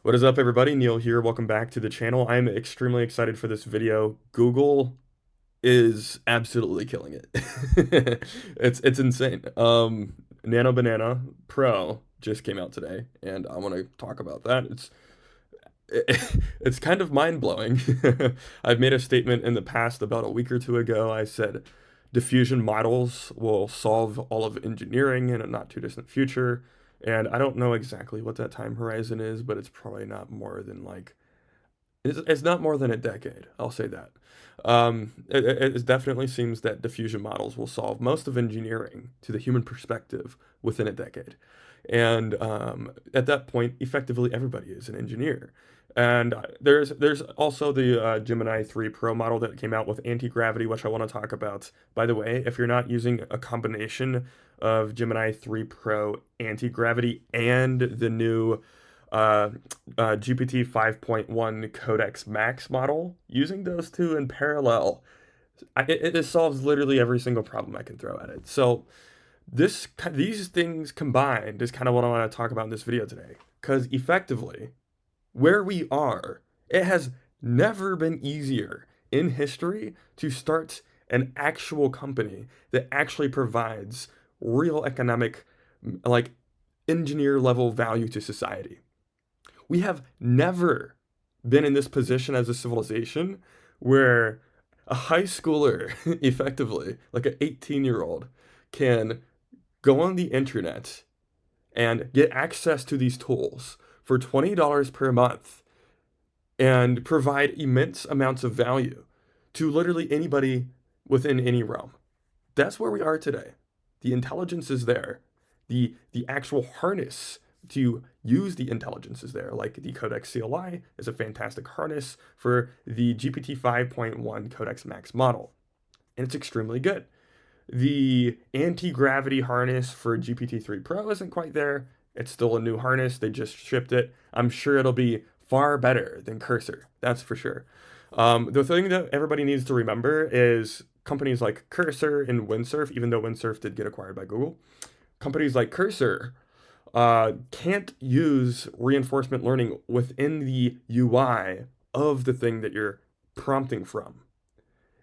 What is up, everybody? Neil here. Welcome back to the channel. I'm extremely excited for this video. Google is absolutely killing it. It's insane. Nano Banana Pro just came out today, and I want to talk about that. It's kind of mind-blowing. I've made a statement in the past about a week or two ago. I said diffusion models will solve all of engineering in a not too distant future. And I don't know exactly what that time horizon is, but it's probably not more than it's not more than a decade. I'll say that. It definitely seems that diffusion models will solve most of engineering to the human perspective within a decade. And at that point, effectively everybody is an engineer. And there's also the Gemini 3 Pro model that came out with anti-gravity, which I want to talk about. By the way, if you're not using a combination of Gemini 3 Pro anti-gravity and the new GPT 5.1 Codex Max model, using those two in parallel, it solves literally every single problem I can throw at it. So these things combined is kind of what I want to talk about in this video today. Because effectively, where we are, it has never been easier in history to start an actual company that actually provides real economic, like engineer level value to society. We have never been in this position as a civilization where a high schooler, effectively, like an 18-year-old, can go on the internet and get access to these tools for $20 per month and provide immense amounts of value to literally anybody within any realm. That's where we are today. The intelligence is there. The actual harness to use the intelligence is there. Like the Codex CLI is a fantastic harness for the GPT 5.1 Codex Max model, and it's extremely good. The anti-gravity harness for GPT-3 Pro isn't quite there. It's still a new harness. They just shipped it. I'm sure it'll be far better than Cursor. That's for sure. The thing that everybody needs to remember is companies like Cursor and Windsurf, even though Windsurf did get acquired by Google, companies like Cursor can't use reinforcement learning within the UI of the thing that you're prompting from.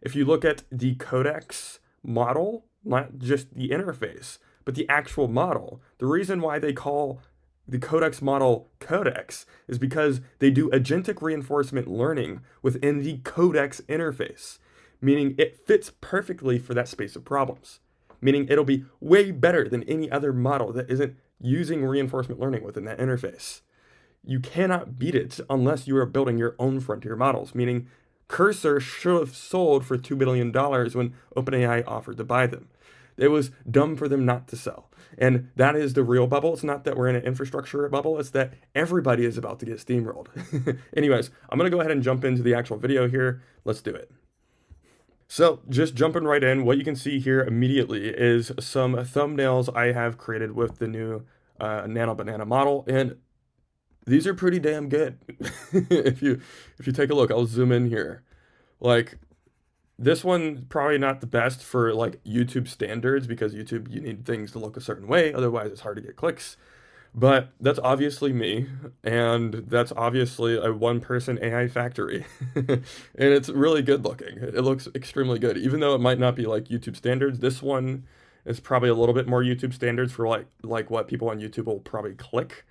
If you look at the Codex model, not just the interface, but the actual model, the reason why they call the Codex model Codex is because they do agentic reinforcement learning within the Codex interface, meaning it fits perfectly for that space of problems, meaning it'll be way better than any other model that isn't using reinforcement learning within that interface. You cannot beat it unless you are building your own frontier models, meaning Cursor should have sold for $2 billion when OpenAI offered to buy them. It was dumb for them not to sell. And that is the real bubble. It's not that we're in an infrastructure bubble, it's that everybody is about to get steamrolled. Anyways, I'm going to go ahead and jump into the actual video here. Let's do it. So, just jumping right in, what you can see here immediately is some thumbnails I have created with the new Nano Banana model, and these are pretty damn good. If you take a look, I'll zoom in here. Like this one probably not the best for like YouTube standards because YouTube you need things to look a certain way, otherwise it's hard to get clicks. But that's obviously me, and that's obviously a one-person AI factory. And it's really good looking. It looks extremely good. Even though it might not be like YouTube standards, this one is probably a little bit more YouTube standards for like what people on YouTube will probably click.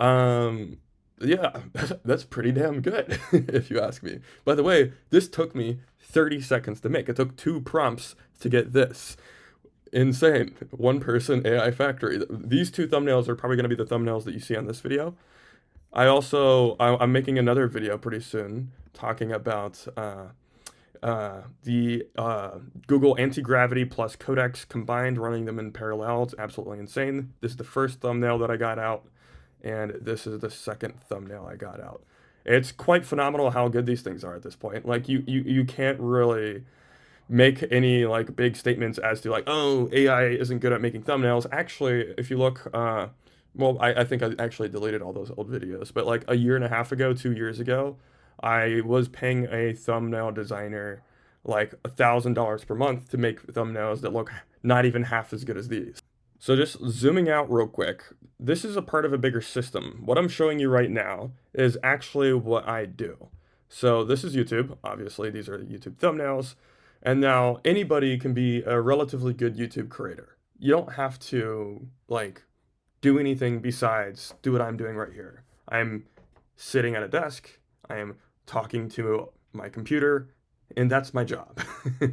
Um, yeah, that's pretty damn good, if you ask me. By the way, this took me 30 seconds to make. It took 2 prompts to get this. Insane. One person AI factory. These 2 thumbnails are probably going to be the thumbnails that you see on this video. I'm making another video pretty soon talking about the Google Anti-Gravity plus Codex combined, running them in parallel. It's absolutely insane. This is the first thumbnail that I got out, and this is the second thumbnail I got out. It's quite phenomenal how good these things are at this point. Like you can't really make any like big statements as to like, oh, AI isn't good at making thumbnails. Actually, if you look, well, I think I actually deleted all those old videos, but like a year and a half ago, 2 years ago, I was paying a thumbnail designer like $1,000 per month to make thumbnails that look not even half as good as these. So just zooming out real quick, this is a part of a bigger system. What I'm showing you right now is actually what I do. So this is YouTube. Obviously, these are YouTube thumbnails. And now anybody can be a relatively good YouTube creator. You don't have to like do anything besides do what I'm doing right here. I'm sitting at a desk, I am talking to my computer, and that's my job,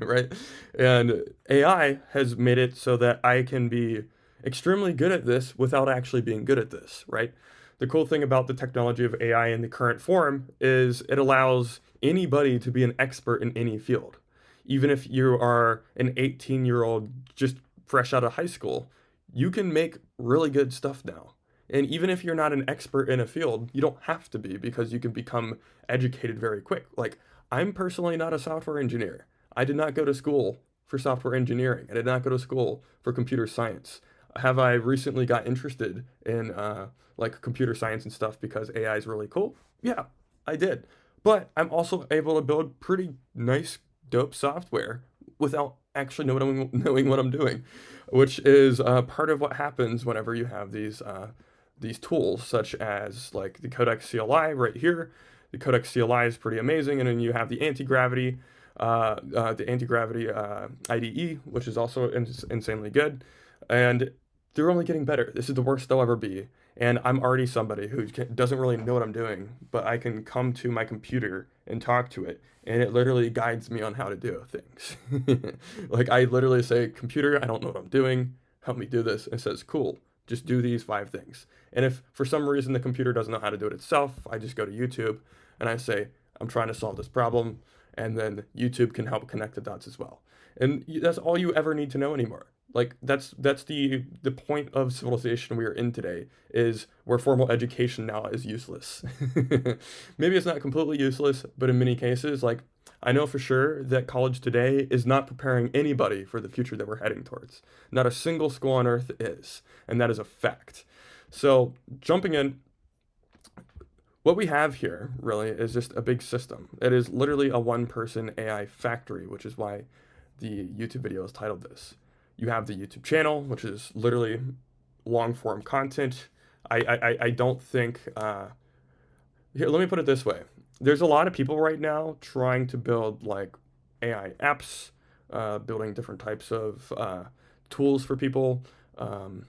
right? And AI has made it so that I can be extremely good at this without actually being good at this, right? The cool thing about the technology of AI in the current form is it allows anybody to be an expert in any field. Even if you are an 18-year-old just fresh out of high school, you can make really good stuff now. And even if you're not an expert in a field, you don't have to be because you can become educated very quick. Like, I'm personally not a software engineer. I did not go to school for software engineering. I did not go to school for computer science. Have I recently got interested in like computer science and stuff because AI is really cool? Yeah, I did. But I'm also able to build pretty nice, dope software without actually knowing what I'm doing, which is part of what happens whenever you have these tools, such as like the Codex CLI right here. The Codex CLI is pretty amazing, and then you have the anti-gravity IDE, which is also insanely good, and they're only getting better. This is the worst they'll ever be, and I'm already somebody who doesn't really know what I'm doing, but I can come to my computer and talk to it, and it literally guides me on how to do things. Like I literally say, "Computer, I don't know what I'm doing. Help me do this." And it says, "Cool. Just do these 5 things." And if for some reason the computer doesn't know how to do it itself, I just go to YouTube and I say, "I'm trying to solve this problem." And then YouTube can help connect the dots as well. And that's all you ever need to know anymore. Like that's the point of civilization we are in today is where formal education now is useless. Maybe it's not completely useless, but in many cases, like I know for sure that college today is not preparing anybody for the future that we're heading towards. Not a single school on earth is, and that is a fact. So, jumping in, what we have here really is just a big system. It is literally a one person AI factory, which is why the YouTube video is titled this. You have the YouTube channel, which is literally long form content. I don't think, here, let me put it this way. There's a lot of people right now trying to build like AI apps, building different types of tools for people. Um,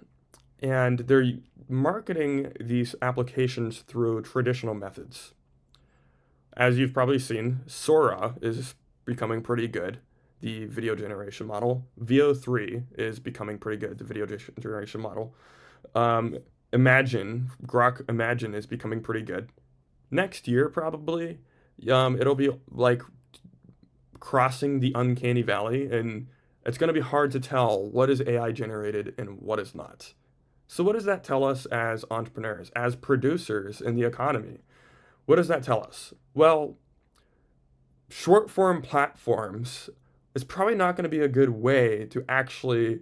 and they're marketing these applications through traditional methods. As you've probably seen, Sora is becoming pretty good, the video generation model. VO3 is becoming pretty good, the video generation model. Um, Grok Imagine is becoming pretty good. Next year, probably, it'll be like crossing the uncanny valley, and it's going to be hard to tell what is AI generated and what is not. So, what does that tell us as entrepreneurs, as producers in the economy? What does that tell us? Well, short form platforms is probably not going to be a good way to actually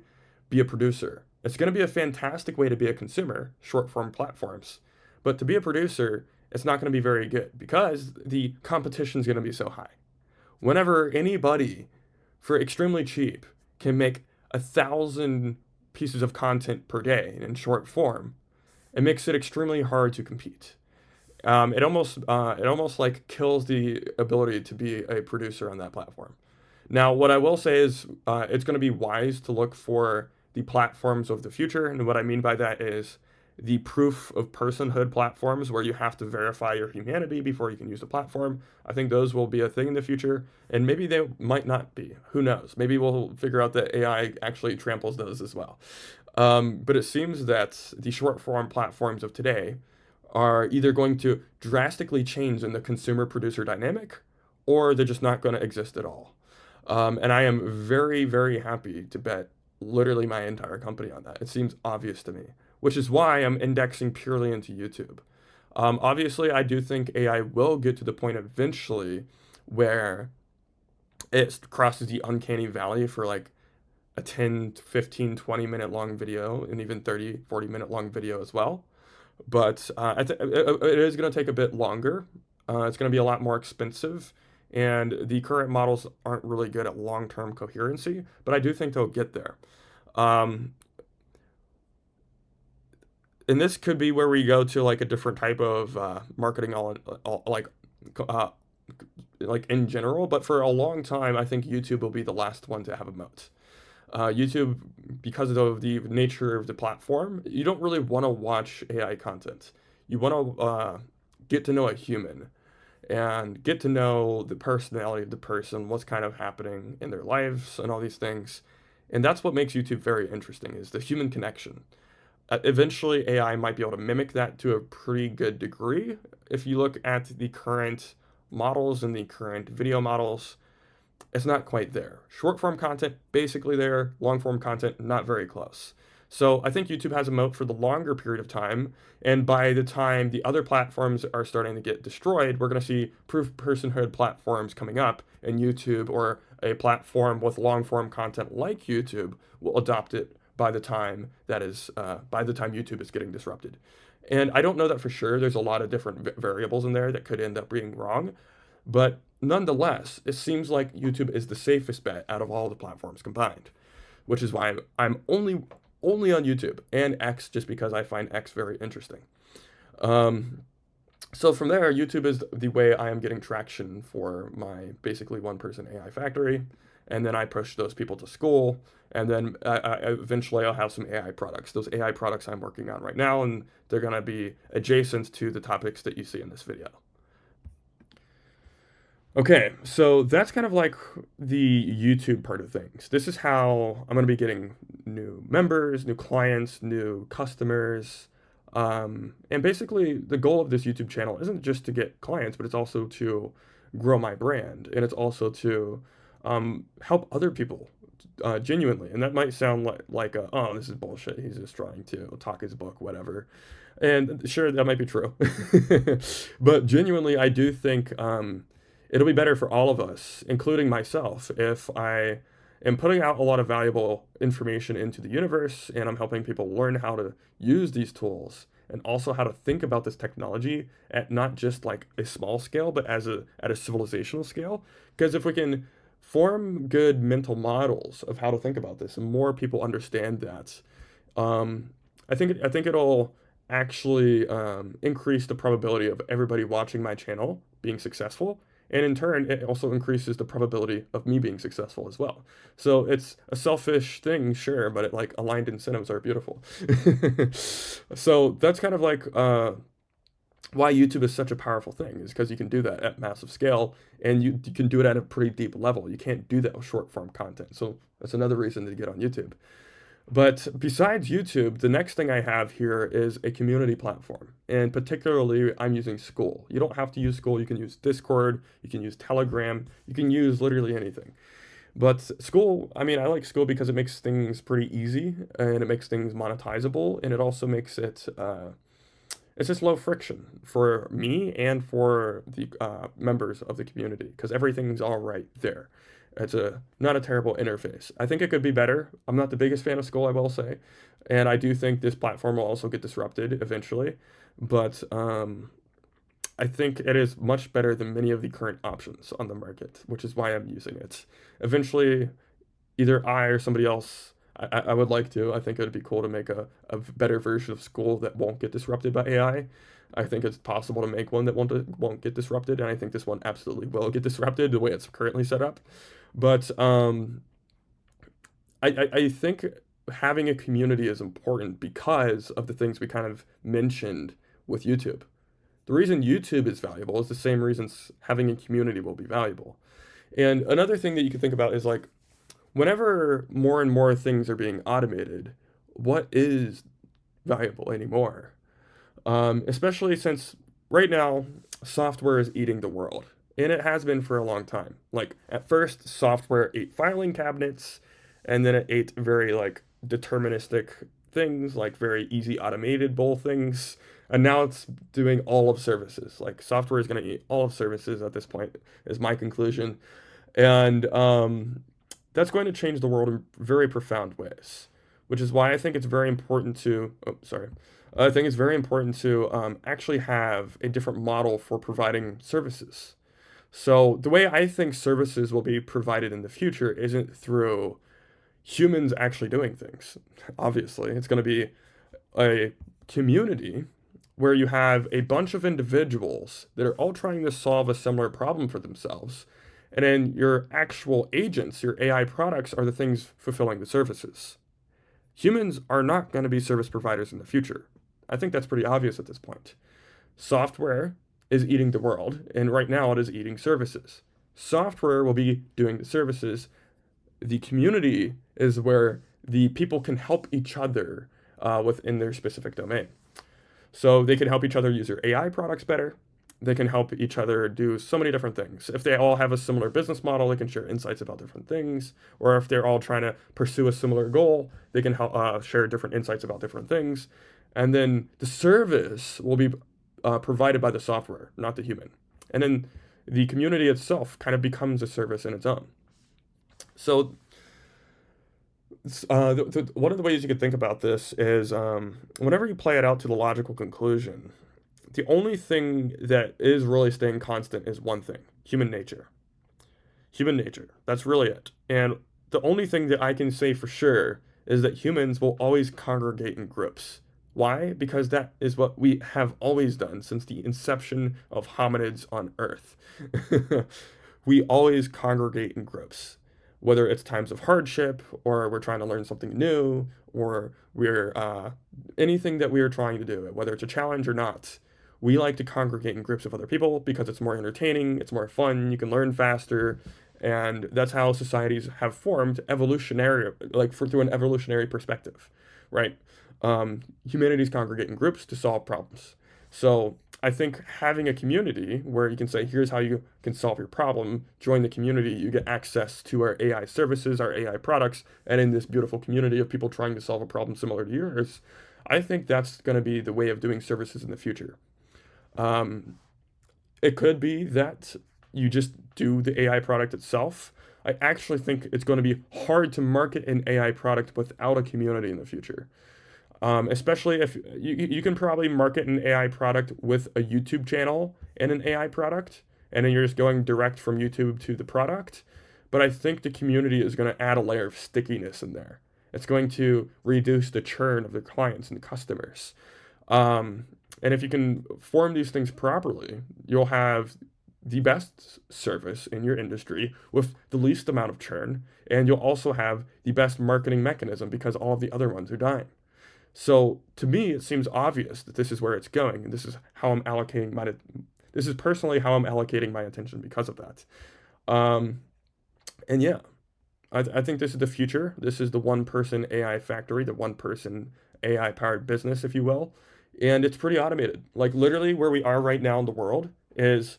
be a producer. It's going to be a fantastic way to be a consumer, short form platforms. But to be a producer, it's not going to be very good because the competition is going to be so high. Whenever anybody, for extremely cheap, can make 1,000 pieces of content per day in short form, it makes it extremely hard to compete. It almost like kills the ability to be a producer on that platform. Now, what I will say is it's going to be wise to look for the platforms of the future, and what I mean by that is the proof of personhood platforms where you have to verify your humanity before you can use the platform. I think those will be a thing in the future, and maybe they might not be. Who knows? Maybe we'll figure out that AI actually tramples those as well. But it seems that the short form platforms of today are either going to drastically change in the consumer producer dynamic or they're just not going to exist at all. And I am very, very happy to bet literally my entire company on that. It seems obvious to me, which is why I'm indexing purely into YouTube. Obviously, I do think AI will get to the point eventually where it crosses the uncanny valley for like a 10, 15, 20 minute long video and even 30, 40 minute long video as well. But it is going to take a bit longer. It's going to be a lot more expensive. And the current models aren't really good at long term coherency, but I do think they'll get there. Um, and this could be where we go to like a different type of marketing uh, like in general. But for a long time, I think YouTube will be the last one to have a moat. YouTube, because of the nature of the platform, you don't really want to watch AI content. You want to get to know a human and get to know the personality of the person, what's kind of happening in their lives, and all these things. And that's what makes YouTube very interesting is the human connection. Eventually, AI might be able to mimic that to a pretty good degree. If you look at the current models and the current video models, it's not quite there. Short form content, basically there. Long form content, not very close. So I think YouTube has a moat for the longer period of time. And by the time the other platforms are starting to get destroyed, we're going to see proof of personhood platforms coming up, and YouTube or a platform with long form content like YouTube will adopt it by the time YouTube is getting disrupted. And I don't know that for sure. There's a lot of different variables in there that could end up being wrong. But nonetheless, it seems like YouTube is the safest bet out of all the platforms combined, which is why I'm only on YouTube and X just because I find X very interesting. Um, so from there, YouTube is the way I am getting traction for my basically one person AI factory, and then I push those people to school, and then eventually I'll have some AI products. Those AI products I'm working on right now, and they're gonna be adjacent to the topics that you see in this video. Okay, so that's kind of like the YouTube part of things. This is how I'm going to be getting new members, new clients, new customers. And basically, the goal of this YouTube channel isn't just to get clients, but it's also to grow my brand. And it's also to help other people genuinely. And that might sound oh, this is bullshit. He's just trying to talk his book, whatever. And sure, that might be true. But genuinely, I do think. It'll be better for all of us, including myself, if I am putting out a lot of valuable information into the universe and I'm helping people learn how to use these tools and also how to think about this technology at not just like a small scale, but at a civilizational scale. Because if we can form good mental models of how to think about this and more people understand that, I think it'll actually increase the probability of everybody watching my channel being successful. And in turn, it also increases the probability of me being successful as well. So it's a selfish thing, sure, but like aligned incentives are beautiful. So that's kind of like why YouTube is such a powerful thing, is because you can do that at massive scale, and you can do it at a pretty deep level. You can't do that with short form content. So that's another reason to get on YouTube. But besides YouTube, the next thing I have here is a community platform. And particularly, I'm using Skool. You don't have to use Skool. You can use Discord. You can use Telegram. You can use literally anything. But Skool, I mean, I like Skool because it makes things pretty easy and it makes things monetizable. And it also makes it's just low friction for me and for the members of the community because everything's all right there. It's not a terrible interface. I think it could be better. I'm not the biggest fan of Skool, I will say, and I do think this platform will also get disrupted eventually. But I think it is much better than many of the current options on the market, which is why I'm using it. Eventually, either I or somebody else, I would like to. I think it would be cool to make a better version of Skool that won't get disrupted by AI. I think it's possible to make one that won't get disrupted, and I think this one absolutely will get disrupted the way it's currently set up. But I think having a community is important because of the things we kind of mentioned with YouTube. The reason YouTube is valuable is the same reasons having a community will be valuable. And another thing that you can think about is like, whenever more and more things are being automated, what is valuable anymore? Especially since right now, software is eating the world. And it has been for a long time. Like, at first, software ate filing cabinets, and then it ate very, like, deterministic things, like very easy automated bowl things. And now it's doing all of services. Like, software is going to eat all of services at this point, is my conclusion. And that's going to change the world in very profound ways, which is why I think it's very important to, I think it's very important to actually have a different model for providing services. So the way I think services will be provided in the future isn't through humans actually doing things. Obviously, it's going to be a community where you have a bunch of individuals that are all trying to solve a similar problem for themselves. And then your actual agents, your AI products, are the things fulfilling the services. Humans are not going to be service providers in the future. I think that's pretty obvious at this point. Software is eating the world, and right now it is eating services. Software will be doing the services. The community is where the people can help each other within their specific domain. So they can help each other use their AI products better. They can help each other do so many different things. If they all have a similar business model, they can share insights about different things. Or if they're all trying to pursue a similar goal, they can help share different insights about different things. And then the service will be provided by the software, not the human. And then the community itself kind of becomes a service in its own. So one of the ways you could think about this is whenever you play it out to the logical conclusion, the only thing that is really staying constant is one thing: human nature. Human nature. That's really it. And the only thing that I can say for sure is that humans will always congregate in groups. Why? Because that is what we have always done since the inception of hominids on Earth. We always congregate in groups, whether it's times of hardship or we're trying to learn something new or we're anything that we are trying to do, whether it's a challenge or not. We like to congregate in groups of other people because it's more entertaining, it's more fun, you can learn faster, and that's how societies have formed evolutionary, like through an evolutionary perspective, right? Humanities congregate in groups to solve problems. So I think having a community where you can say, here's how you can solve your problem, join the community, you get access to our AI services, our AI products, and in this beautiful community of people trying to solve a problem similar to yours, I think that's going to be the way of doing services in the future. It could be that you just do the AI product itself. I actually think it's going to be hard to market an AI product without a community in the future. Especially if you can probably market an AI product with a YouTube channel and an AI product, and then you're just going direct from YouTube to the product. But I think the community is going to add a layer of stickiness in there. It's going to reduce the churn of the clients and the customers. And if you can form these things properly, you'll have the best service in your industry with the least amount of churn, and you'll also have the best marketing mechanism because all of the other ones are dying. So to me, it seems obvious that this is where it's going, and this is how I'm allocating my. This is personally how I'm allocating my attention because of that. Um, and yeah, I think this is the future. This is the one-person AI factory, the one-person AI-powered business, if you will, and it's pretty automated. Like literally, where we are right now in the world is,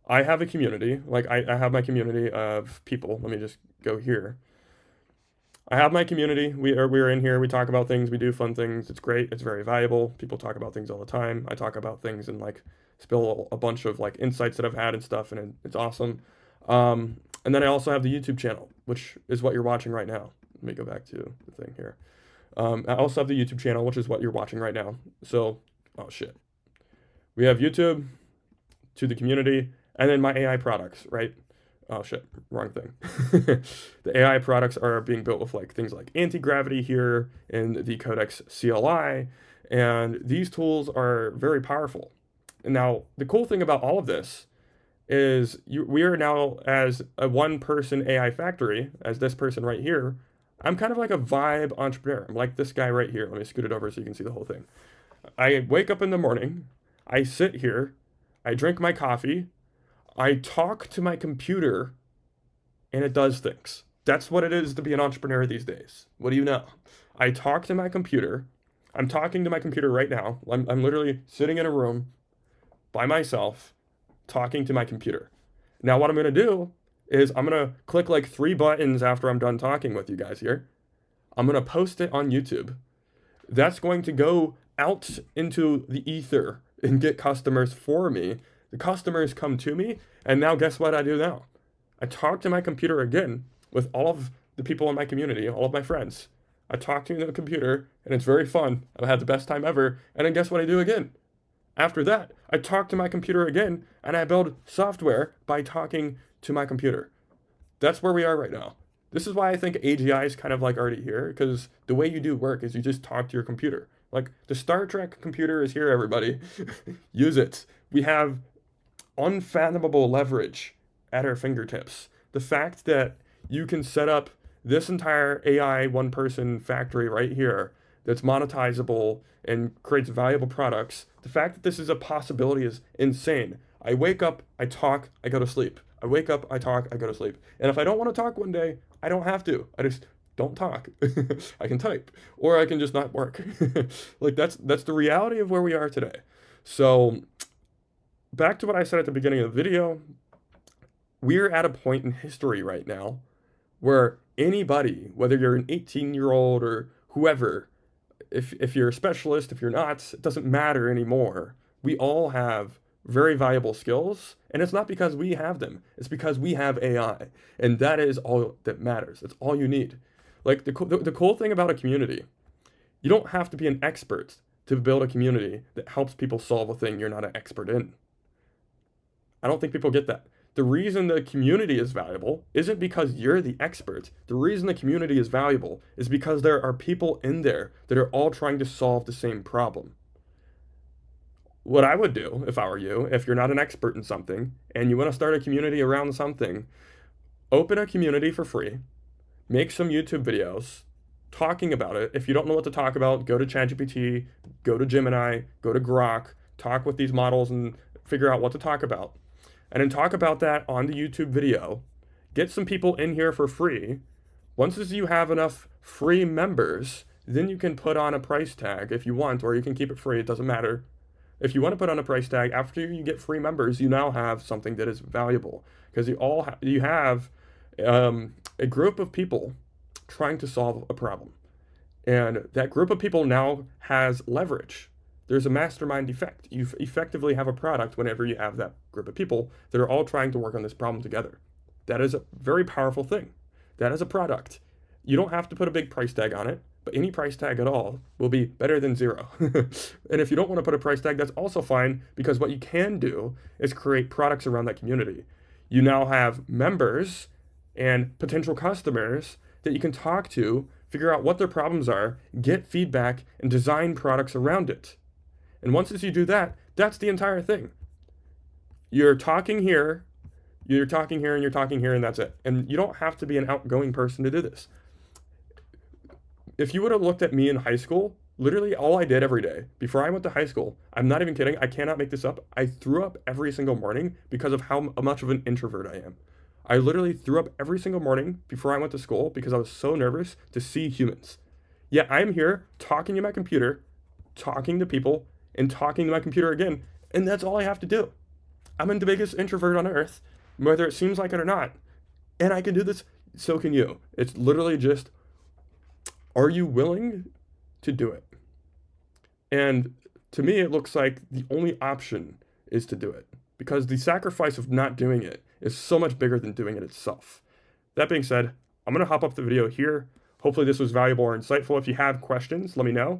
I have a community. Like I have my community of people. Let me just go here. I have my community. We're in here. We talk about things. We do fun things. It's great. It's very valuable. People talk about things all the time. I talk about things and like spill a bunch of like insights that I've had and stuff, and it's awesome. And then I also have the YouTube channel, which is what you're watching right now. Let me go back to the thing here. I also have the YouTube channel, which is what you're watching right now. So, oh shit. We have YouTube to the community, and then my AI products, right? Oh shit, wrong thing. The AI products are being built with like things like anti-gravity here in the Codex CLI, and these tools are very powerful. And now the cool thing about all of this is we are now as a one-person AI factory, as this person right here. I'm kind of like a vibe entrepreneur. I'm like this guy right here. Let me scoot it over so you can see the whole thing. I wake up in the morning, I sit here, I drink my coffee, I talk to my computer, and it does things. That's what it is to be an entrepreneur these days. What do you know? I talk to my computer. I'm talking to my computer right now. I'm literally sitting in a room by myself talking to my computer. Now, what I'm going to do is I'm going to click like 3 buttons after I'm done talking with you guys here. I'm going to post it on YouTube. That's going to go out into the ether and get customers for me. The customers come to me, and now guess what I do now? I talk to my computer again with all of the people in my community, all of my friends. I talk to the computer, and it's very fun. I've had the best time ever. And then guess what I do again? After that, I talk to my computer again, and I build software by talking to my computer. That's where we are right now. This is why I think AGI is kind of like already here, because the way you do work is you just talk to your computer. Like, the Star Trek computer is here, everybody. Use it. We have unfathomable leverage at our fingertips. The fact that you can set up this entire AI one person factory right here that's monetizable and creates valuable products, the fact that this is a possibility is insane. I wake up, I talk, I go to sleep. I wake up, I talk, I go to sleep. And if I don't want to talk one day, I don't have to. I just don't talk. I can type, or I can just not work. Like, that's the reality of where we are today. So back to what I said at the beginning of the video, we're at a point in history right now where anybody, whether you're an 18-year-old or whoever, if you're a specialist, if you're not, it doesn't matter anymore. We all have very valuable skills, and it's not because we have them. It's because we have AI, and that is all that matters. That's all you need. Like, the cool thing about a community, you don't have to be an expert to build a community that helps people solve a thing you're not an expert in. I don't think people get that. The reason the community is valuable isn't because you're the expert. The reason the community is valuable is because there are people in there that are all trying to solve the same problem. What I would do if I were you, if you're not an expert in something and you want to start a community around something, open a community for free, make some YouTube videos talking about it. If you don't know what to talk about, go to ChatGPT, go to Gemini, go to Grok, talk with these models and figure out what to talk about. And then talk about that on the YouTube video. Get some people in here for free. Once you have enough free members, then you can put on a price tag if you want, or you can keep it free. It doesn't matter. If you want to put on a price tag, after you get free members, you now have something that is valuable. Because you have a group of people trying to solve a problem. And that group of people now has leverage. There's a mastermind effect. You effectively have a product whenever you have that group of people that are all trying to work on this problem together. That is a very powerful thing. That is a product. You don't have to put a big price tag on it, but any price tag at all will be better than zero. And if you don't want to put a price tag, that's also fine, because what you can do is create products around that community. You now have members and potential customers that you can talk to, figure out what their problems are, get feedback, and design products around it. And once you do that, that's the entire thing. You're talking here, and you're talking here, and that's it. And you don't have to be an outgoing person to do this. If you would have looked at me in high school, literally all I did every day before I went to high school, I'm not even kidding, I cannot make this up, I threw up every single morning because of how much of an introvert I am. I literally threw up every single morning before I went to school because I was so nervous to see humans. Yet I'm here talking to my computer, talking to people, and talking to my computer again, and that's all I have to do. I'm the biggest introvert on earth, whether it seems like it or not, and I can do this, so can you. It's literally just, are you willing to do it? And to me, it looks like the only option is to do it, because the sacrifice of not doing it is so much bigger than doing it itself. That being said, I'm going to hop up the video here. Hopefully this was valuable or insightful. If you have questions, let me know.